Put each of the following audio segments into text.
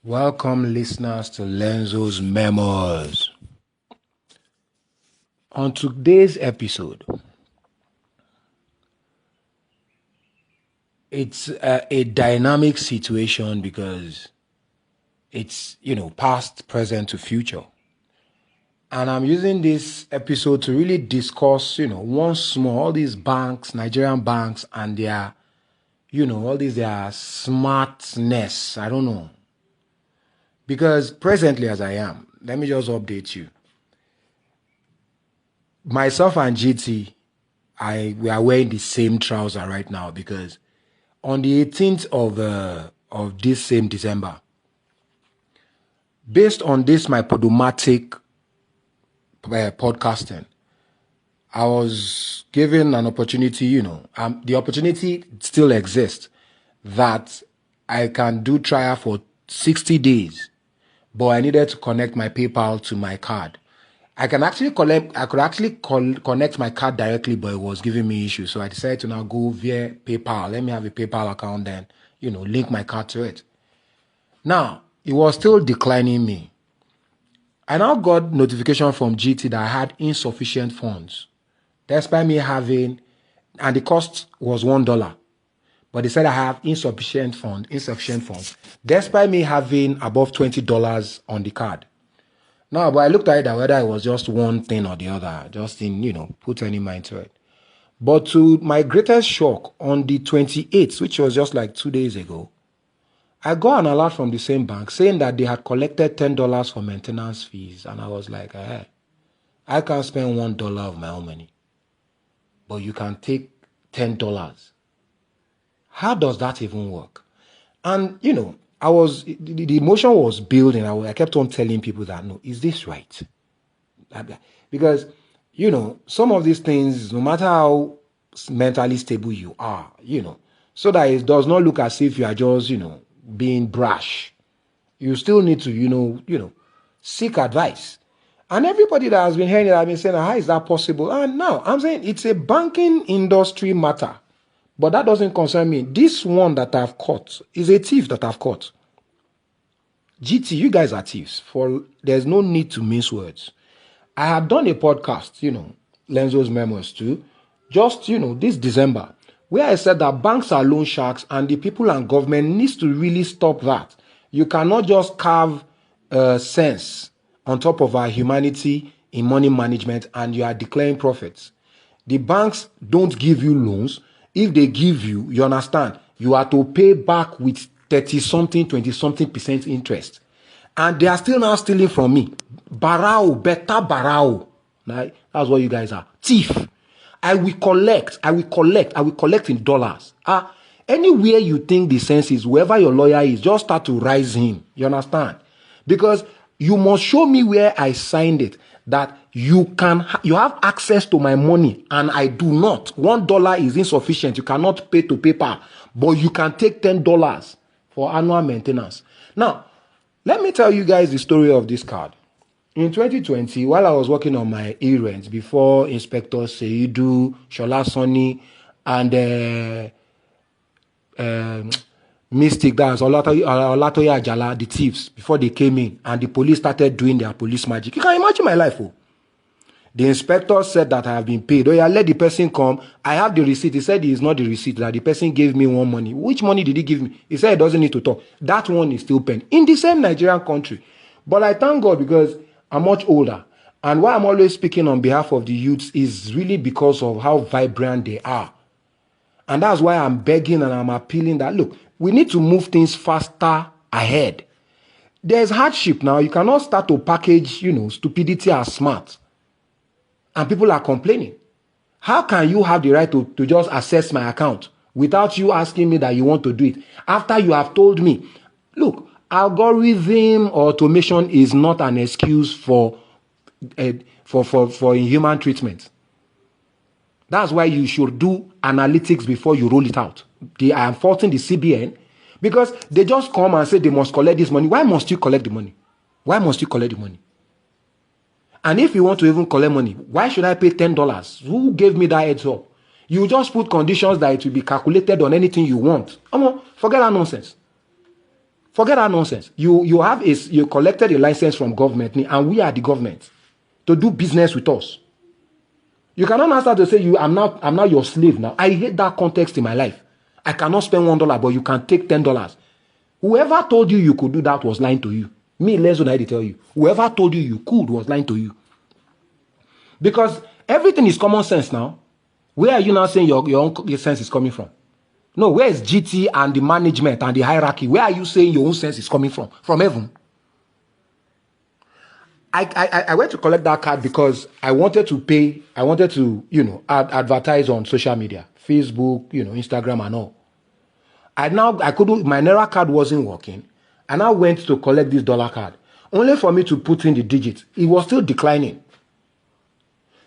Welcome, listeners, to LENZO'S MEMOIRS. On today's episode, it's a dynamic situation because it's, past, present to future. And I'm using this episode to really discuss, once more, all these banks, Nigerian banks, and their, all these their smartness. I don't know. Because presently, as I am, let me just update you. Myself and GT, we are wearing the same trouser right now because on the 18th of this same December, based on this my podomatic podcasting, I was given an opportunity. The opportunity still exists that I can do trial for 60 days, but I needed to connect my PayPal to my card. I could actually connect my card directly, but it was giving me issues. So I decided to now go via PayPal. Let me have a PayPal account, then, link my card to it. Now, it was still declining me. I now got notification from GT that I had insufficient funds. Despite me having, and the cost was $1. But they said I have insufficient funds. Despite me having above $20 on the card. No, but I looked at it that whether it was just one thing or the other, just in, put any mind to it. But to my greatest shock, on the 28th, which was just like 2 days ago, I got an alert from the same bank saying that they had collected $10 for maintenance fees. And I was like, I can't spend $1 of my own money. But you can take $10. How does that even work? And, the emotion was building. I kept on telling people that, no, is this right? Because, some of these things, no matter how mentally stable you are, so that it does not look as if you are just, being brash. You still need to, seek advice. And everybody that has been hearing it, I've been saying, how is that possible? And now I'm saying it's a banking industry matter. But that doesn't concern me. This one that I've caught is a thief that I've caught. GT, you guys are thieves. There's no need to mince words. I have done a podcast, LENZO'S MEMOIRS too, just, this December, where I said that banks are loan sharks and the people and government needs to really stop that. You cannot just carve sense on top of our humanity in money management and you are declaring profits. The banks don't give you loans. If they give you, you understand, you are to pay back with 30-something, 20-something% interest. And they are still now stealing from me. Barao, better barao. Right? That's what you guys are. Thief. I will collect in dollars. Anywhere you think the sense is, whoever your lawyer is, just start to rise him. You understand? Because you must show me where I signed it. That you have access to my money and I do not. $1 is insufficient. You cannot pay to PayPal, but you can take $10 for annual maintenance. Now, let me tell you guys the story of this card. In 2020, while I was working on my errands before Inspector Seidu, Shola Sonny, and Mystic, that's Olatoya Ajala, the thieves, before they came in and the police started doing their police magic. You can imagine my life. Oh. The inspector said that I have been paid. Oh, yeah, let the person come. I have the receipt. He said it is not the receipt, that the person gave me one money. Which money did he give me? He said he doesn't need to talk. That one is still pending in the same Nigerian country. But I thank God because I'm much older. And why I'm always speaking on behalf of the youths is really because of how vibrant they are. And that's why I'm begging and I'm appealing that, look, we need to move things faster ahead. There's hardship now. You cannot start to package, stupidity as smart. And people are complaining. How can you have the right to just access my account without you asking me that you want to do it? After you have told me, look, algorithm automation is not an excuse for inhuman treatment. That's why you should do analytics before you roll it out. I am faulting the CBN because they just come and say they must collect this money. Why must you collect the money? Why must you collect the money? And if you want to even collect money, why should I pay $10? Who gave me that heads up? You just put conditions that it will be calculated on anything you want. Forget that nonsense. Forget that nonsense. You collected a license from government, and we are the government to do business with us. You cannot now start to say I'm not your slave now. I hate that context in my life. I cannot spend $1, but you can take $10. Whoever told you could do that was lying to you. Me, Lenzo, I tell you. Whoever told you could was lying to you. Because everything is common sense now. Where are you now saying your sense is coming from? No, where is GT and the management and the hierarchy? Where are you saying your own sense is coming from? From heaven. I went to collect that card because I wanted to advertise on social media, Facebook, Instagram and all. I couldn't, my Naira card wasn't working. And I went to collect this dollar card. Only for me to put in the digits. It was still declining.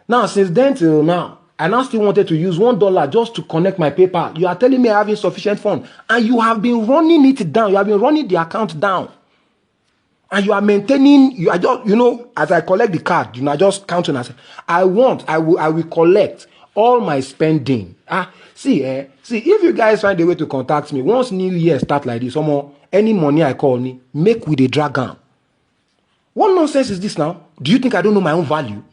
Now, since then till now, I now still wanted to use $1 just to connect my PayPal. You are telling me I have insufficient funds. And you have been running it down. You have been running the account down. And you are maintaining, as I collect the card, just counting and say, I will collect all my spending. See, if you guys find a way to contact me, once New Year start like this, any money I call me, make with a dragon. What nonsense is this now? Do you think I don't know my own value?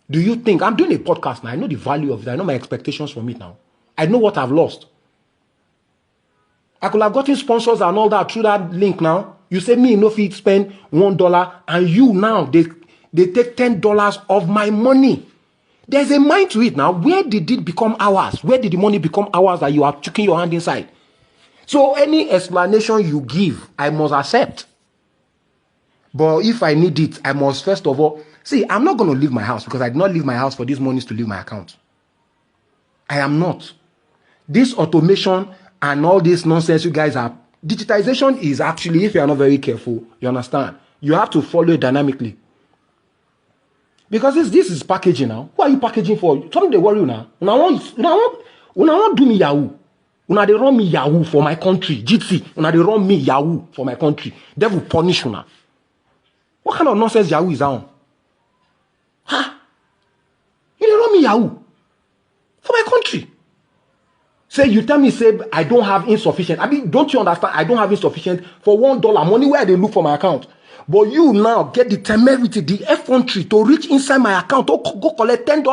Do you think I'm doing a podcast now? I know the value of it. I know my expectations from it now. I know what I've lost. I could have gotten sponsors and all that through that link now. You say me no fit spend $1 and you now they take $10 of my money. There's a mind to it now. Where did it become ours? Where did the money become ours that you are chucking your hand inside? So any explanation you give, I must accept. But if I need it, I must first of all, see, I'm not going to leave my house because I did not leave my house for these monies to leave my account. I am not. This automation and all this nonsense you guys are, digitization is actually, if you are not very careful, you understand, you have to follow it dynamically. Because this is packaging now. Who are you packaging for? Something they worry you now. Una want do me Yahoo. Una they run me Yahoo for my country. GT. Una they run me Yahoo for my country. They will punish una. What kind of nonsense Yahoo is that on? Huh? You they run me Yahoo for my country. Say you tell me, say I don't have insufficient. I mean, don't you understand? I don't have insufficient for $1 money where they look for my account. But you now get the temerity, the effrontery to reach inside my account to go collect $10.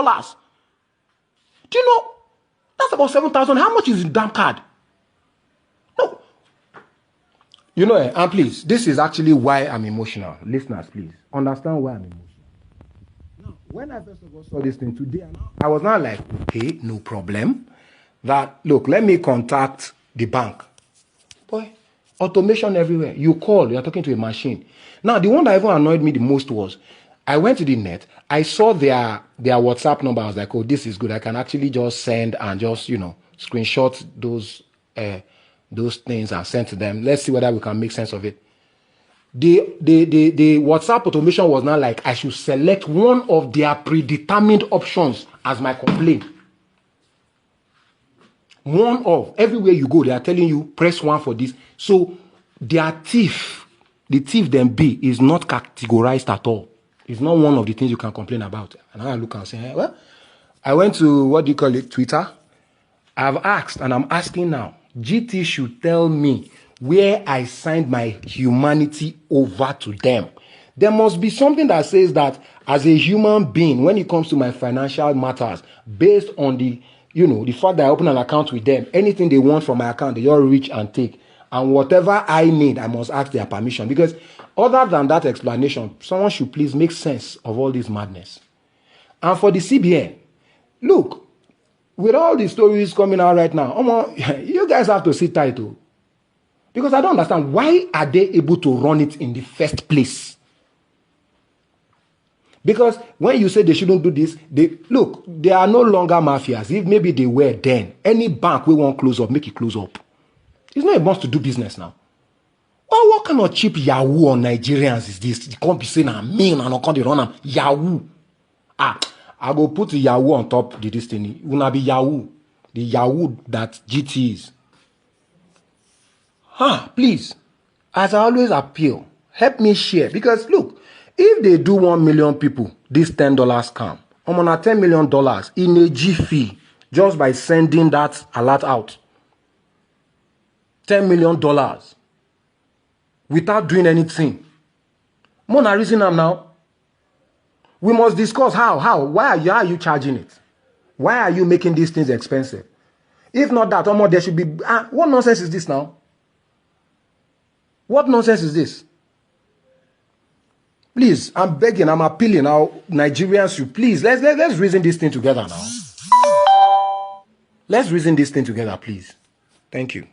Do you know? That's about 7,000. How much is the damn card? No. You know, and please, this is actually why I'm emotional. Listeners, please, understand why I'm emotional. Now, when I first of all saw this thing today, I was not like, okay, no problem. That, look, let me contact the bank. Boy, automation everywhere. You call, you're talking to a machine. Now, the one that even annoyed me the most was, I went to the net, I saw their WhatsApp number. I was like, oh, this is good. I can actually just send and just, screenshot those things and send to them. Let's see whether we can make sense of it. The WhatsApp automation was now like, I should select one of their predetermined options as my complaint. One of, everywhere you go, they are telling you, press 1 for this. So, their thief, the thief then B, is not categorized at all. It's not one of the things you can complain about. And I look and say, well, I went to, what do you call it, Twitter. I've asked, and I'm asking now, GT should tell me where I signed my humanity over to them. There must be something that says that as a human being, when it comes to my financial matters, based on the fact that I open an account with them, anything they want from my account, they all reach and take. And whatever I need, I must ask their permission. Because other than that explanation, someone should please make sense of all this madness. And for the CBN, look, with all the stories coming out right now, you guys have to sit tight too. Because I don't understand, why are they able to run it in the first place? Because when you say they shouldn't do this, they are no longer mafias. If maybe they were then, any bank we want close up, make it close up. It's not a must to do business now. Well, what kind of cheap Yahoo on Nigerians is this? You can't be saying I'm mean and I can't run them. Yahoo. I go put the Yahoo on top of this thing. It will not be Yahoo. The Yahoo that GT is. Please, as I always appeal, help me share. Because look, if they do 1 million people, this $10 scam, I'm on a $10 million in a jiffy just by sending that alert out. $10 million. without doing anything. Mona reason am now. We must discuss how. Why are you charging it? Why are you making these things expensive? If not that, there should be... what nonsense is this now? What nonsense is this? Please, I'm begging, I'm appealing now, Nigerians, you please, let's reason this thing together now. Let's reason this thing together, please. Thank you.